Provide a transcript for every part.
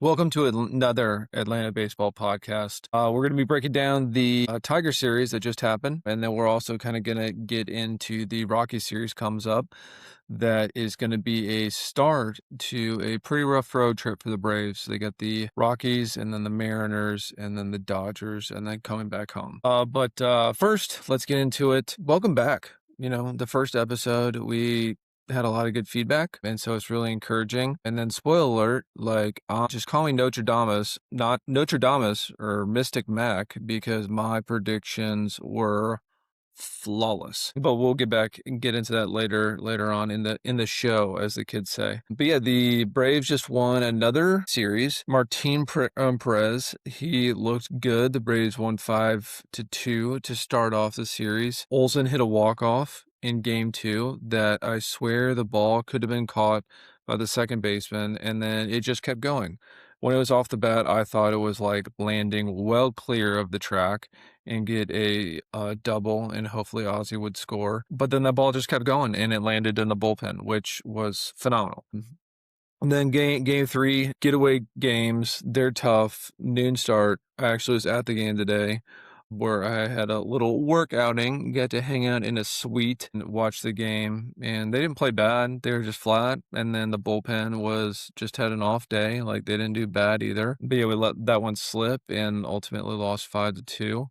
Welcome to another Atlanta baseball podcast. We're going to be breaking down the Tiger series that just happened, and then we're also kind of going to get into the Rockies series comes up. That is going to be a start to a pretty rough road trip for the Braves. They got the Rockies, and then the Mariners, and then the Dodgers, and then coming back home. But first, let's get into it. Welcome back. The first episode, we had a lot of good feedback, and so it's really encouraging. And then, spoiler alert, just call me Nostradamus, not Nostradamus or Mystic Mac, because my predictions were flawless. But we'll get back and get into that later on in the show, as the kids say. But yeah, the Braves just won another series. Martin Perez, he looked good. The Braves won 5-2 to start off the series. Olsen hit a walk-off in game 2 that I swear the ball could have been caught by the second baseman, and then it just kept going. When it was off the bat, I thought it was like landing well clear of the track and get a double, and hopefully Ozzie would score. But then that ball just kept going, and it landed in the bullpen, which was phenomenal. And then game 3, getaway games, they're tough. Noon start. I actually was at the game today, where I had a little work outing, got to hang out in a suite and watch the game, and they didn't play bad. They were just flat, and then the bullpen just had an off day. Like, they didn't do bad either. But yeah, we let that one slip and ultimately lost 5-2.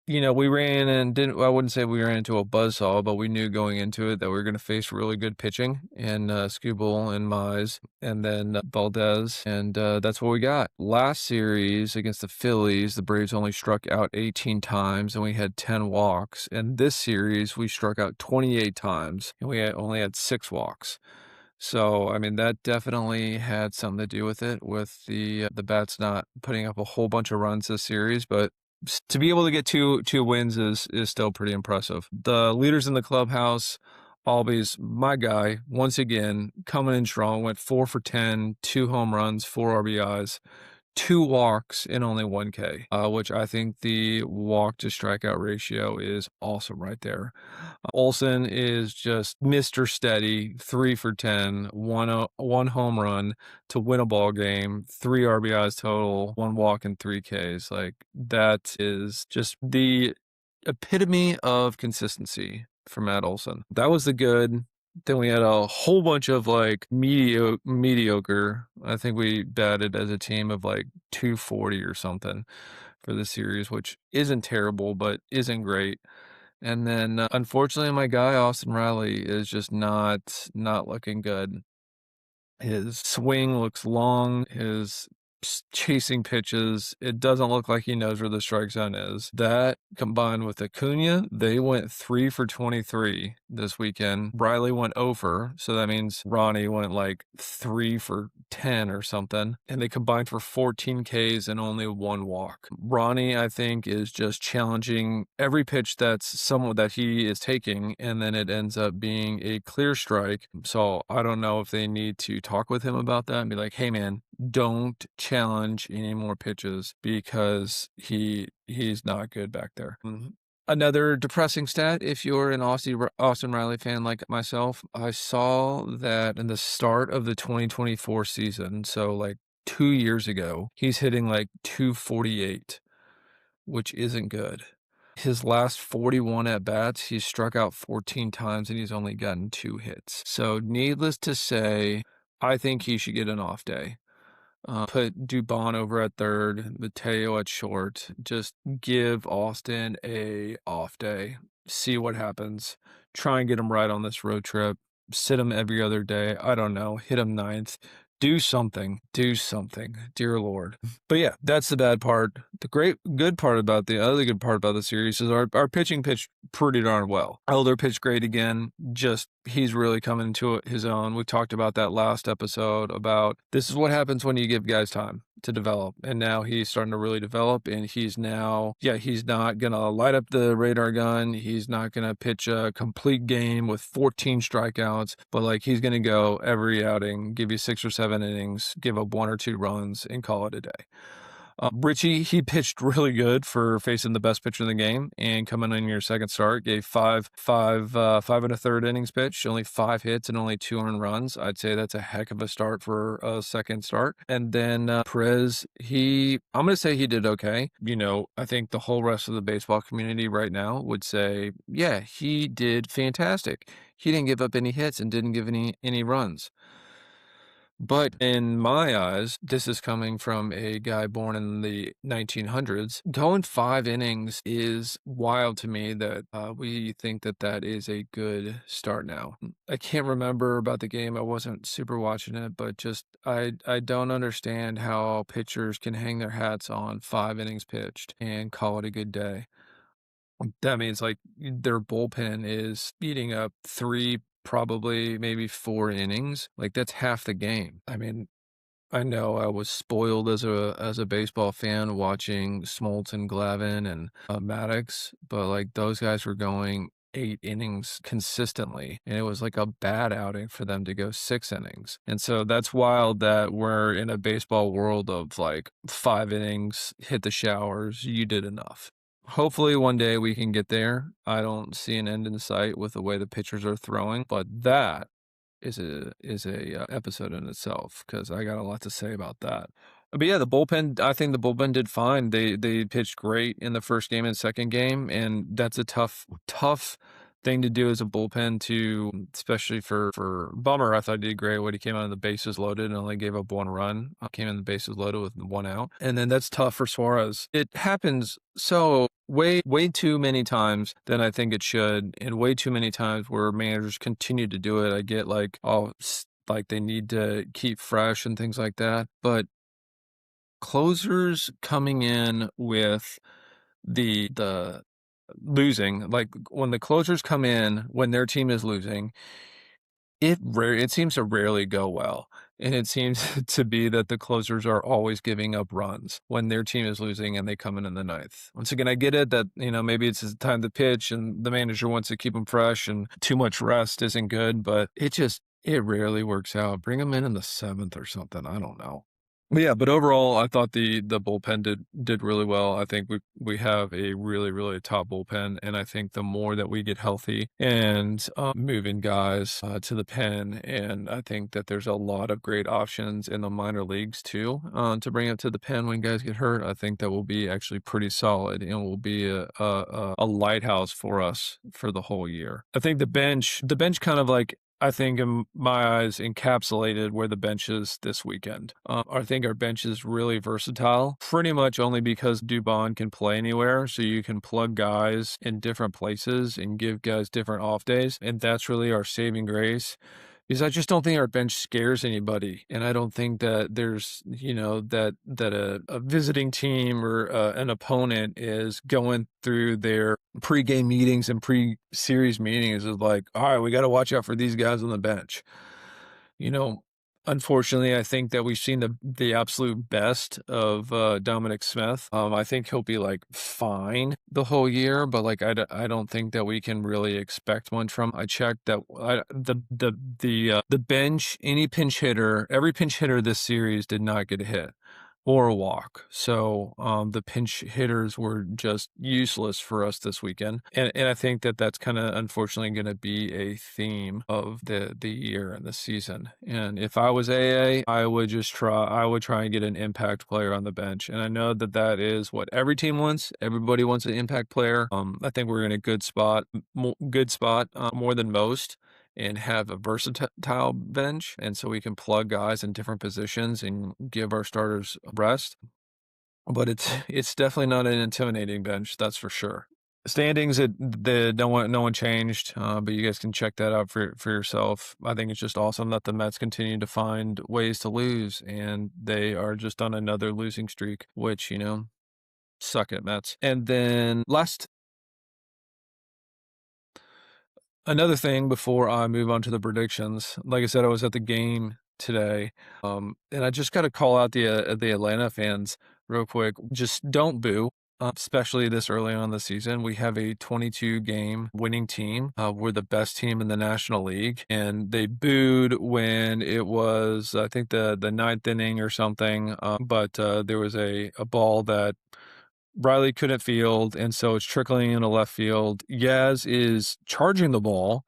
We ran and I wouldn't say we ran into a buzzsaw, but we knew going into it that we were going to face really good pitching in Skubal and Mize and then Valdez, and that's what we got. Last series against the Phillies, the Braves only struck out 18 times and we had 10 walks. And this series, we struck out 28 times and we only had 6 walks. So, I mean, that definitely had something to do with it, with the bats not putting up a whole bunch of runs this series, but to be able to get two wins is still pretty impressive. The leaders in the clubhouse, always my guy, once again, coming in strong, went 4 for 10, 2 home runs, 4 RBIs, 2 walks, and only 1 K, which I think the walk to strikeout ratio is awesome right there. Olsen is just Mr. Steady, 3 for 10, one home run to win a ball game, 3 RBIs total, 1 walk and 3 Ks. Like, that is just the epitome of consistency for Matt Olsen. That was the good. Then we had a whole bunch of mediocre. I think we batted as a team of 240 or something for the series, which isn't terrible, but isn't great. And then, unfortunately, my guy, Austin Riley, is just not looking good. His swing looks long, his chasing pitches, it doesn't look like he knows where the strike zone is. That, combined with Acuna, they went 3 for 23 this weekend. Riley went over, so that means Ronnie went 3 for 10 or something, and they combined for 14 Ks and only 1 walk. Ronnie, I think, is just challenging every pitch that he is taking, and then it ends up being a clear strike. So I don't know if they need to talk with him about that and be like, hey man, don't challenge any more pitches, because he's not good back there. Another depressing stat, if you're an Austin Riley fan like myself, I saw that in the start of the 2024 season, so 2 years ago, he's hitting 248, which isn't good. His last 41 at-bats, he's struck out 14 times and he's only gotten 2 hits. So needless to say, I think he should get an off day. Put Dubon over at third, Mateo at short. Just give Austin a off day. See what happens. Try and get him right on this road trip. Sit him every other day. I don't know. Hit him 9th. Do something. Dear Lord. But yeah, that's the bad part. The good part about the series is our pitching pitched pretty darn well. Elder pitched great again. Just, he's really coming into his own. We talked about that last episode about this is what happens when you give guys time to develop. And now he's starting to really develop, and he's not going to light up the radar gun. He's not going to pitch a complete game with 14 strikeouts, but he's going to go every outing, give you 6 or 7 innings, give up 1 or 2 runs, and call it a day. Richie, he pitched really good for facing the best pitcher in the game and coming in your second start, gave five and a third innings pitched, only 5 hits and only 2 earned runs. I'd say that's a heck of a start for a second start. And then Perez, I'm going to say he did okay. I think the whole rest of the baseball community right now would say, yeah, he did fantastic. He didn't give up any hits and didn't give any runs. But in my eyes, this is coming from a guy born in the 1900s. Going 5 innings is wild to me that we think that that is a good start now. I can't remember about the game. I wasn't super watching it, but just I don't understand how pitchers can hang their hats on 5 innings pitched and call it a good day. That means like their bullpen is eating up 3, probably maybe 4 innings. Like that's half the game. I mean, I know I was spoiled as a baseball fan watching Smoltz and Glavine and Maddox, but like those guys were going 8 innings consistently, and it was like a bad outing for them to go 6 innings. And so that's wild that we're in a baseball world of like 5 innings, hit the showers, you did enough. Hopefully one day we can get there. I don't see an end in sight with the way the pitchers are throwing, but that is a episode in itself because I got a lot to say about that. But yeah, the bullpen, I think the bullpen did fine. They pitched great in the first game and second game, and that's a tough thing to do as a bullpen to, especially for Bummer. I thought he did great when he came out of the bases loaded and only gave up 1 run. Came in the bases loaded with 1 out, and then that's tough for Suarez. It happens so way too many times than I think it should, and way too many times where managers continue to do it. I get like, oh, like they need to keep fresh and things like that, but closers coming in with the losing, like when the closers come in when their team is losing, it seems to rarely go well. And it seems to be that the closers are always giving up runs when their team is losing and they come in the ninth. Once again, I get it that, maybe it's his time to pitch and the manager wants to keep them fresh and too much rest isn't good, but it rarely works out. Bring them in the seventh or something. I don't know. But overall, I thought the bullpen did really well. I think we have a really top bullpen, and I think the more that we get healthy and moving guys to the pen, and I think that there's a lot of great options in the minor leagues too to bring up to the pen when guys get hurt. I think that will be actually pretty solid and will be a lighthouse for us for the whole year. I think the bench kind of like, I think in my eyes, encapsulated where the bench is this weekend. I think our bench is really versatile, pretty much only because Dubon can play anywhere. So you can plug guys in different places and give guys different off days. And that's really our saving grace. Because I just don't think our bench scares anybody. And I don't think that there's, that a visiting team or an opponent is going through their pre-game meetings and pre-series meetings is like, all right, we got to watch out for these guys on the bench. Unfortunately, I think that we've seen the absolute best of Dominic Smith. I think he'll be like fine the whole year, but like I don't think that we can really expect much from. I checked that the bench, any pinch hitter, every pinch hitter this series did not get a hit or a walk. So the pinch hitters were just useless for us this weekend. And I think that that's kind of unfortunately going to be a theme of the year and the season. And if I was AA, I would try and get an impact player on the bench. And I know that that is what every team wants. Everybody wants an impact player. I think we're in a good spot, more than most, and have a versatile bench. And so we can plug guys in different positions and give our starters rest. But it's definitely not an intimidating bench, that's for sure. Standings, no one changed, but you guys can check that out for yourself. I think it's just awesome that the Mets continue to find ways to lose, and they are just on another losing streak, which, suck it, Mets. And then another thing before I move on to the predictions, like I said, I was at the game today, and I just got to call out the Atlanta fans real quick. Just don't boo. especially this early on in the season. We have a 22-game winning team. We're the best team in the National League, and they booed when it was, I think, the ninth inning or something. But there was a ball that Riley couldn't field, and so it's trickling into left field. Yaz is charging the ball,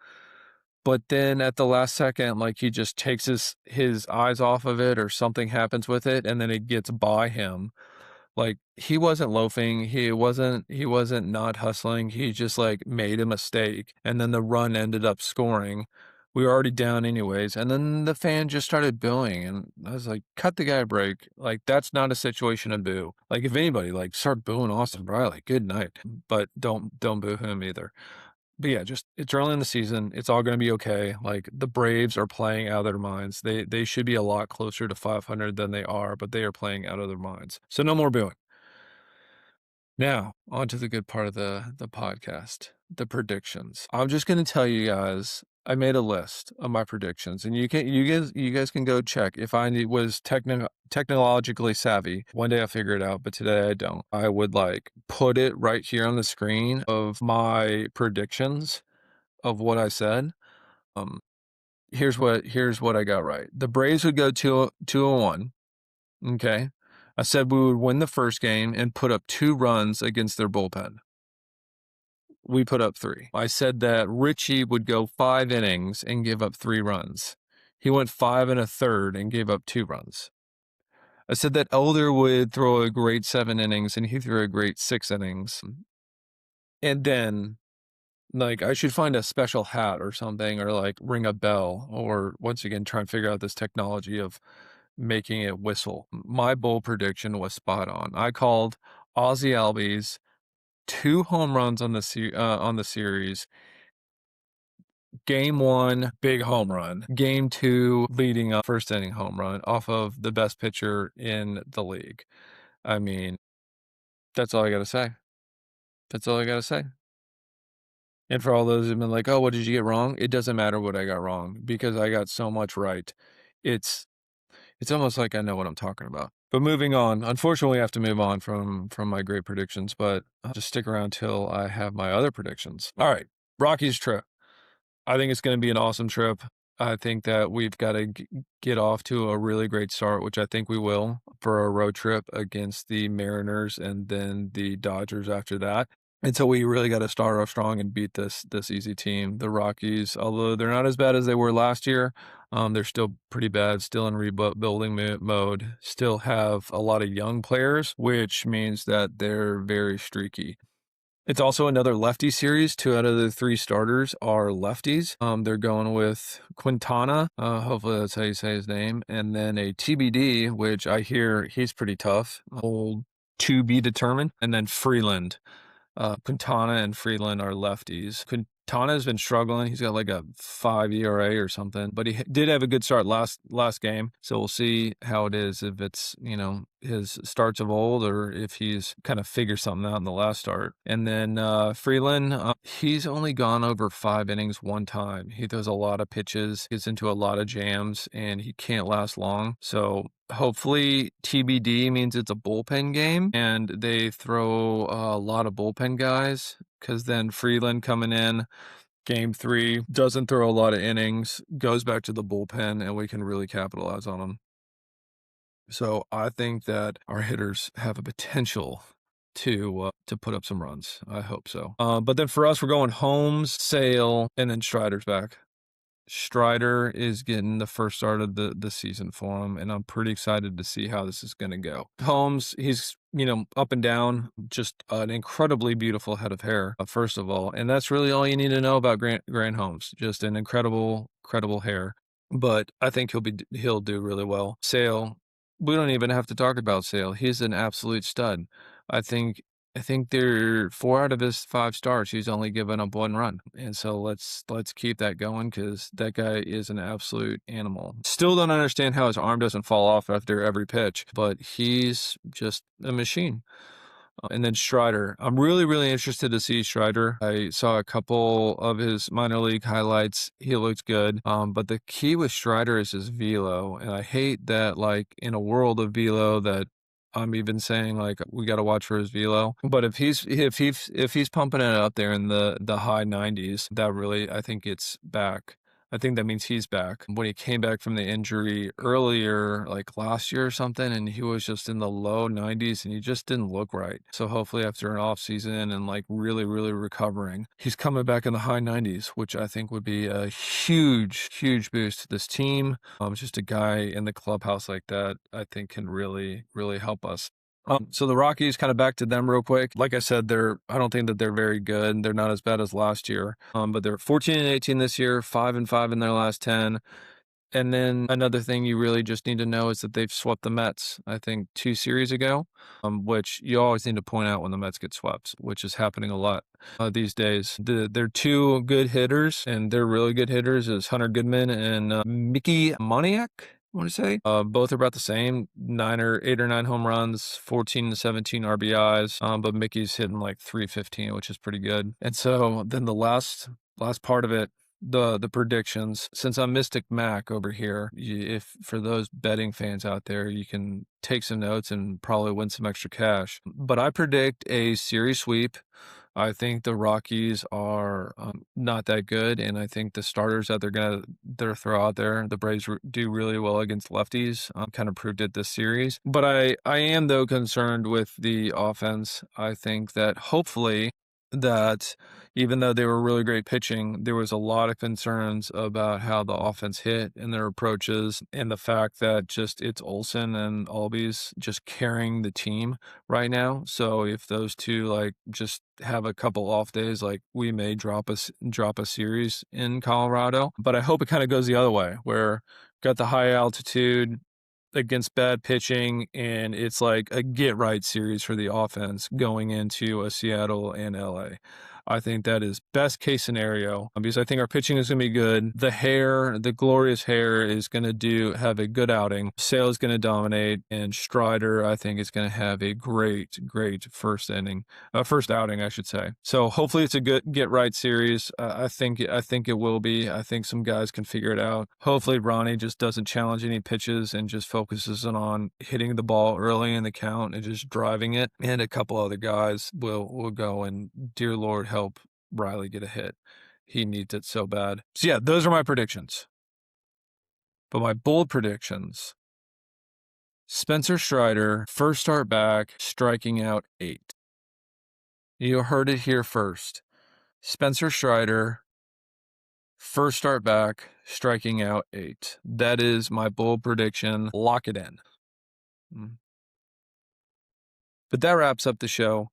but then at the last second, like, he just takes his eyes off of it, or something happens with it, and then it gets by him. Like, he wasn't loafing, he wasn't not hustling, he just, like, made a mistake, and then the run ended up scoring. We were already down anyways, and then the fan just started booing, and I was like, "Cut the guy a break." Like, that's not a situation to boo. Like, if anybody, like, start booing Austin Riley, good night, but don't boo him either. But yeah, just, it's early in the season. It's all going to be okay. Like, the Braves are playing out of their minds. They should be a lot closer to 500 than they are, but they are playing out of their minds. So no more booing. Now, on to the good part of the podcast, the predictions. I'm just going to tell you guys, I made a list of my predictions, and you guys can go check if was technologically savvy. One day I'll figure it out, but today I don't. I would, like, put it right here on the screen of my predictions of what I said. Um, here's what I got right. The Braves would go 2-1. Okay. I said we would win the first game and put up 2 runs against their bullpen. We put up 3. I said that Richie would go 5 innings and give up 3 runs. He went 5 1/3 and gave up 2 runs. I said that Elder would throw a great 7 innings, and he threw a great 6 innings. And then, like, I should find a special hat or something, or, like, ring a bell, or once again try and figure out this technology of making it whistle. My bold prediction was spot on. I called Ozzy Albies 2 home runs on the series. Game 1, big home run. Game 2, leading up first inning home run off of the best pitcher in the league. I mean, that's all I got to say. That's all I got to say. And for all those who've been like, "Oh, what did you get wrong?" It doesn't matter what I got wrong, because I got so much right. It's It's almost like I know what I'm talking about. But moving on, unfortunately, I have to move on from my great predictions, but I'll just stick around till I have my other predictions. All right, Rockies trip. I think it's going to be an awesome trip. I think that we've got to get off to a really great start, which I think we will, for a road trip against the Mariners and then the Dodgers after that. And so we really got to start off strong and beat this easy team, the Rockies. Although they're not as bad as they were last year, they're still pretty bad, still in rebuilding mode, still have a lot of young players, which means that they're very streaky. It's also another lefty series. 2 out of the 3 starters are lefties. They're going with Quintana, hopefully that's how you say his name, and then a TBD, which I hear he's pretty tough, old to be determined, and then Freeland. Quintana and Freeland are lefties. Quintana's been struggling. He's got like a 5 ERA or something, but he did have a good start last game. So we'll see how it is, if it's, his starts of old, or if he's kind of figured something out in the last start. And then Freeland, he's only gone over 5 innings one time. He throws a lot of pitches, gets into a lot of jams, and he can't last long. So hopefully TBD means it's a bullpen game and they throw a lot of bullpen guys, because then Freeland coming in game 3 doesn't throw a lot of innings, goes back to the bullpen, and we can really capitalize on him. So I think that our hitters have a potential to put up some runs. I hope so. But then for us, we're going Holmes, Sale, and then Strider's back. Strider is getting the first start of the season for him, and I'm pretty excited to see how this is going to go. Holmes, he's, up and down, just an incredibly beautiful head of hair, first of all, and that's really all you need to know about Grant Holmes. Just an incredible hair. But I think he'll do really well. Sale, we don't even have to talk about Sale. He's an absolute stud. I think they're 4 out of his 5 starts, he's only given up 1 run. And so let's keep that going, because that guy is an absolute animal. Still don't understand how his arm doesn't fall off after every pitch, but he's just a machine. And then Strider. I'm really, really interested to see Strider. I saw a couple of his minor league highlights. He looks good. But the key with Strider is his velo. And I hate that, like, in a world of velo, that I'm even saying, like, we gotta watch for his velo. But if he's pumping it up there in the high 90s, that really, I think it's back. I think that means he's back. When he came back from the injury earlier, like last year or something, and he was just in the low 90s and he just didn't look right. So hopefully after an off season and like really, really recovering, he's coming back in the high 90s, which I think would be a huge, huge boost to this team. Just a guy in the clubhouse like that, I think can really, really help us. So the Rockies, kind of back to them real quick. Like I said, I don't think that they're very good. They're not as bad as last year. But they're 14-18 this year, 5-5 in their last 10. And then another thing you really just need to know is that they've swept the Mets, I think 2 series ago, which you always need to point out when the Mets get swept, which is happening a lot these days. They're two good hitters, and they're really good hitters, is Hunter Goodman and Mickey Moniak. I want to say both are about the same, 8 or 9 home runs, 14 to 17 RBIs. But Mickey's hitting like 315, which is pretty good. And so then the last part of it, the predictions. Since I'm Mystic Mac over here, if for those betting fans out there, you can take some notes and probably win some extra cash. But I predict a series sweep. I think the Rockies are not that good, and I think the starters that they're throw out there, the Braves do really well against lefties. Kind of proved it this series. But I am though concerned with the offense. I think that hopefully that even though they were really great pitching, there was a lot of concerns about how the offense hit and their approaches, and the fact that just it's Olsen and Albies just carrying the team right now. So if those two like just have a couple off days, like we may drop a series in Colorado. But I hope it kind of goes the other way, where got the high altitude against bad pitching, and it's like a get right series for the offense going into a Seattle and LA. I think that is best case scenario because I think our pitching is going to be good. The glorious hair is going to have a good outing. Sale is going to dominate, and Strider, I think, is going to have a great, great first outing, I should say. So hopefully it's a good get right series. I think it will be. I think some guys can figure it out. Hopefully Ronnie just doesn't challenge any pitches and just focuses on hitting the ball early in the count and just driving it. And a couple other guys will go and, dear Lord, help Riley get a hit. He needs it so bad. So yeah, those are my predictions. But my bold predictions: Spencer Strider, first start back, striking out 8. You heard it here first. Spencer Strider, first start back, striking out 8. That is my bold prediction. Lock it in. But that wraps up the show.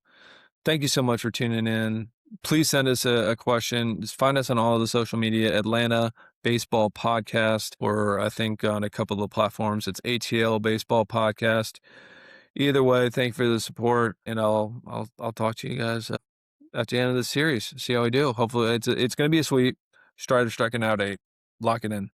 Thank you so much for tuning in. Please send us a question. Just find us on all of the social media, Atlanta Baseball Podcast, or I think on a couple of the platforms, it's ATL Baseball Podcast. Either way, thank you for the support, and I'll talk to you guys at the end of the series. See how we do. Hopefully, it's going to be a sweep. Strider striking out 8. Lock it in.